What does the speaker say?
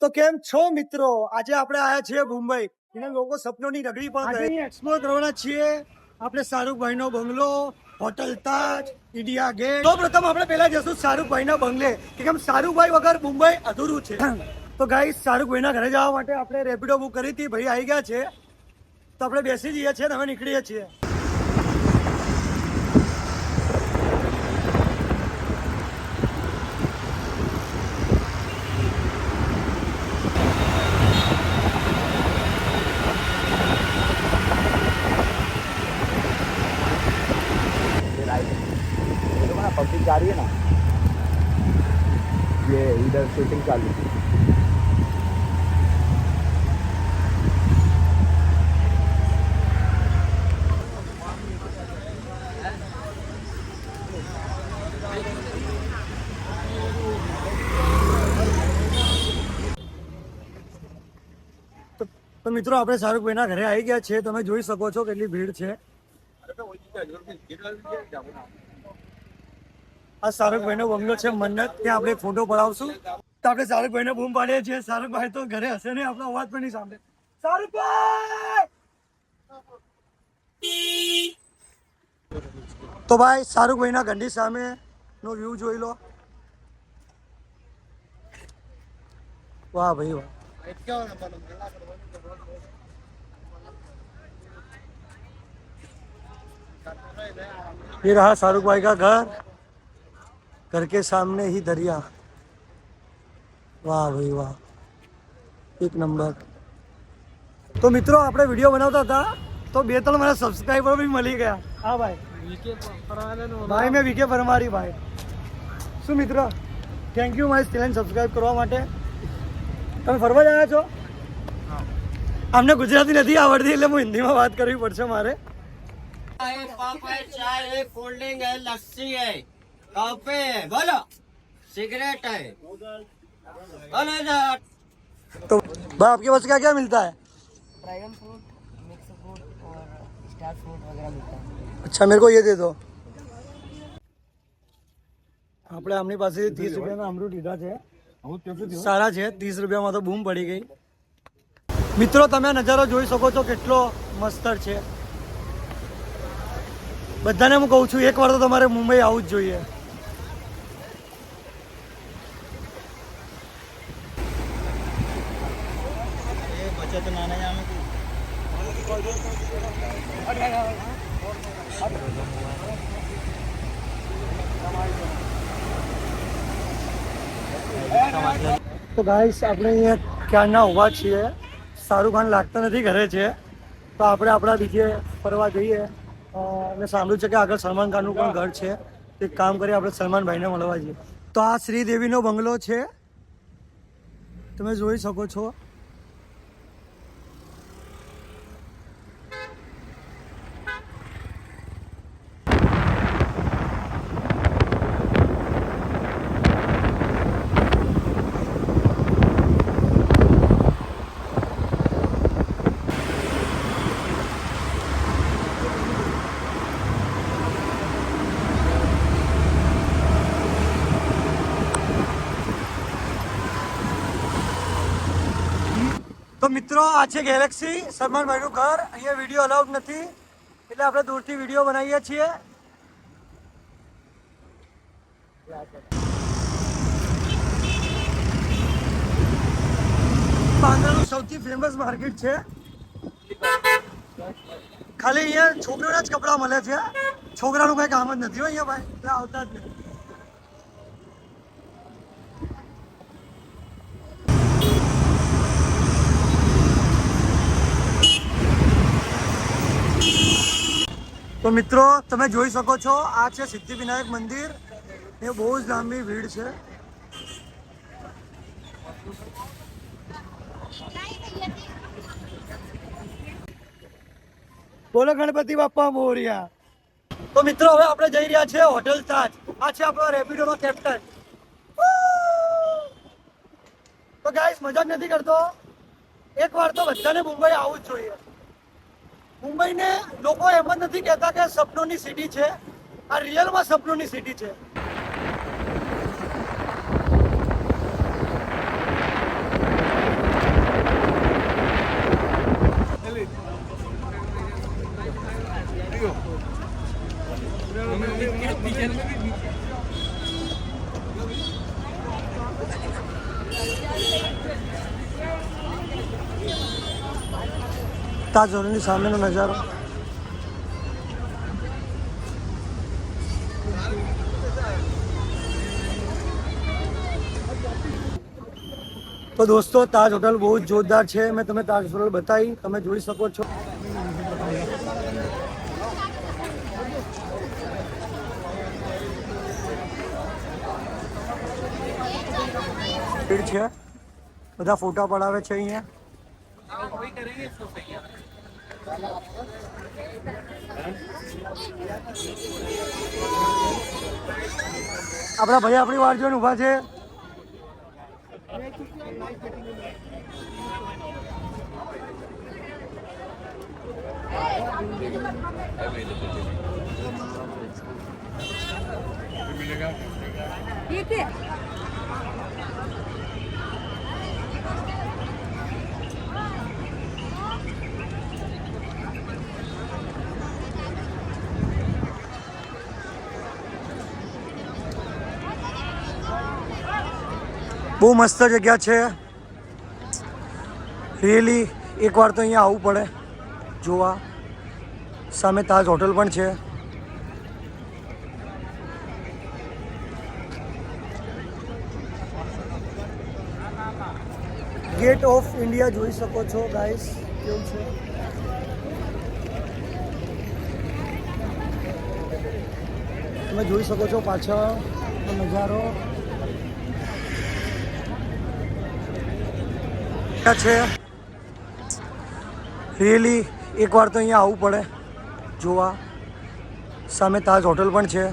તો કેમ છો મિત્રો? આજે આપણે આયા છીએ મુંબઈ. એના લોકો સપનોની નગરી પણ કહે. એક્સપ્લોર કરવાના છીએ આપણે શાહરુખભાઈ નો બંગલો, હોટલ તાજ, ઇન્ડિયા ગેટ. તો પ્રથમ આપણે પહેલા જઈશું શાહરુખભાઈ ના બંગલે, કેમ શાહરુખભાઈ વગર મુંબઈ અધૂરું છે. તો ગાઈસ, શાહરુખભાઈ ના ઘરે જવા માટે આપણે રેપિડો બુક કરી હતી. ભાઈ આવી ગયા છે, તો આપણે બેસી જઈએ છીએ, તમે નીકળીએ છીએ. पब्लिक जा रही है ना, ये इधर शूटिंग चालू है. તો મિત્રો, આપણે શાહરુખભાઈ ના ઘરે આવી ગયા છે. તમે જોઈ શકો છો કેટલી ભીડ છે. આ શાહરુખભાઈ નો બંગલો છે મન્નત. ત્યાં આપણે ફોટો પડાવશું. તો આપણે શાહરુખભાઈ ને બૂમ પાડીએ છીએ. શાહરુખભાઈ તો ઘરે હશે ને, આપણો અવાજ પણ નહીં સાંભળે. શાહરુખભાઈ! તો ભાઈ, શાહરુખભાઈ ના ઘરની સામે નો વ્યૂ જોઈ લો. વાહ ભાઈ વાહ. ये रहा शाहरुख भाई का घर, घर के सामने ही दरिया. वाह भाई वाह, एक नंबर. તો મિત્રો, આપણે વિડીયો બનાવતા હતા તો 2-3 મારા સબસ્ક્રાઈબર બી મળી ગયા. હા ભાઈ, ભાઈ મેં વીકે પરમારી ભાઈ. શું મિત્રો, થેન્ક યુ મારી ચેનલ સબસ્ક્રાઈબ કરવા માટે. તમે ફરવા જ આવ્યા છો? અમને ગુજરાતી નથી આવડતી, એટલે હું હિન્દીમાં વાત કરવી પડશે મારે. चाय है, कोल्ड ड्रिंक है, लस्सी है, कॉफी है, बोलो सिगरेट है, बोलो इधर. तो भाई, आपके पास क्या क्या मिलता है? ड्रैगन फ्रूट, मिक्स फ्रूट और स्टार फ्रूट वगैरह मिलता है. अच्छा, मेरे को ये दे दो. આપણે આમની પાસે 30 રૂપિયાના અમરૂદ લીધા છે. સારા છે. 30 રૂપિયામાં તો બૂમ પડી ગઈ. મિત્રો, તમે નજારો જોઈ શકો છો કેટલો મસ્ત છે. બધાને હું કહું છું, એકવાર તો તમારે મુંબઈ આવવું જ જોઈએ. તો ગાઈસ, આપણે અહીંયા ક્યારના ઊભા છીએ. શાહરુખ ખાન લાગતા નથી, ઘરે છે. તો આપણે આપણા બીજે ફરવા જઈએ. મેં સાંભળ્યું છે કે આગળ સલમાન ખાનનું પણ ઘર છે. એક કામ કરીએ, આપણે સલમાન ભાઈને મળવા જઈએ. તો આ શ્રીદેવીનો બંગલો છે, તમે જોઈ શકો છો. તો મિત્રો, આ છે ગેલેક્સી, સલમાનભાઈનું ઘર. અહીંયા વિડીયો અલાઉડ નથી, એટલે આપણે દૂરથી વિડીયો બનાવીએ છીએ. બાંદ્રાનું સૌથી ફેમસ માર્કેટ છે. ખાલી અહીંયા છોકરીઓના જ કપડાં મળે છે. છોકરાનું કઈ કામ જ નથી હોય અહીંયા ભાઈ, એટલે આવતા જ નહીં. તો મિત્રો, તમે જોઈ શકો છો, આ છે સિદ્ધિવિનાયક મંદિર. એ બહુ જ લાંબી ભીડ છે. બોલો ગણપતિ બાપ્પા મોરયા. તો મિત્રો, હવે આપણે જઈ રહ્યા છીએ હોટલ તાજ. આ છે આપણો રેપિડોનો કેપ્ટન. તો ગાઈસ, મજાક નથી કરતો, એકવાર તો બધાને મુંબઈ આવવું જ જોઈએ. મુંબઈને લોકો એમ જ નથી કહેતા કે સપનોની સિટી છે. આ રિયલમાં સપનોની સિટી છે. તાજ હોટલની સામેનો નજારો. તો દોસ્તો તાજ હોટલ બહુ જ જોરદાર છે. મેં તમે તાજ હોટલ બતાવી, તમે જોઈ શકો છો. છે બધા ફોટા પડાવે છે અહીંયા. આપણા ભાઈ આપણી વાર જોઈને ઊભા છે. બહુ મસ્ત જગ્યા છે રિયલી. એકવાર તો અહીંયા આવવું પડે જોવા. સામે તાજ હોટલ પણ છે. ગેટ ઓફ ઇન્ડિયા જોઈ શકો છો ગાઈસ કેવું છે. તમે જોઈ શકો છો પાછળ નજારો છે રિયલી. એકવાર તો અહીંયા આવવું પડે જોવા. સામે તાજ હોટલ પણ છે.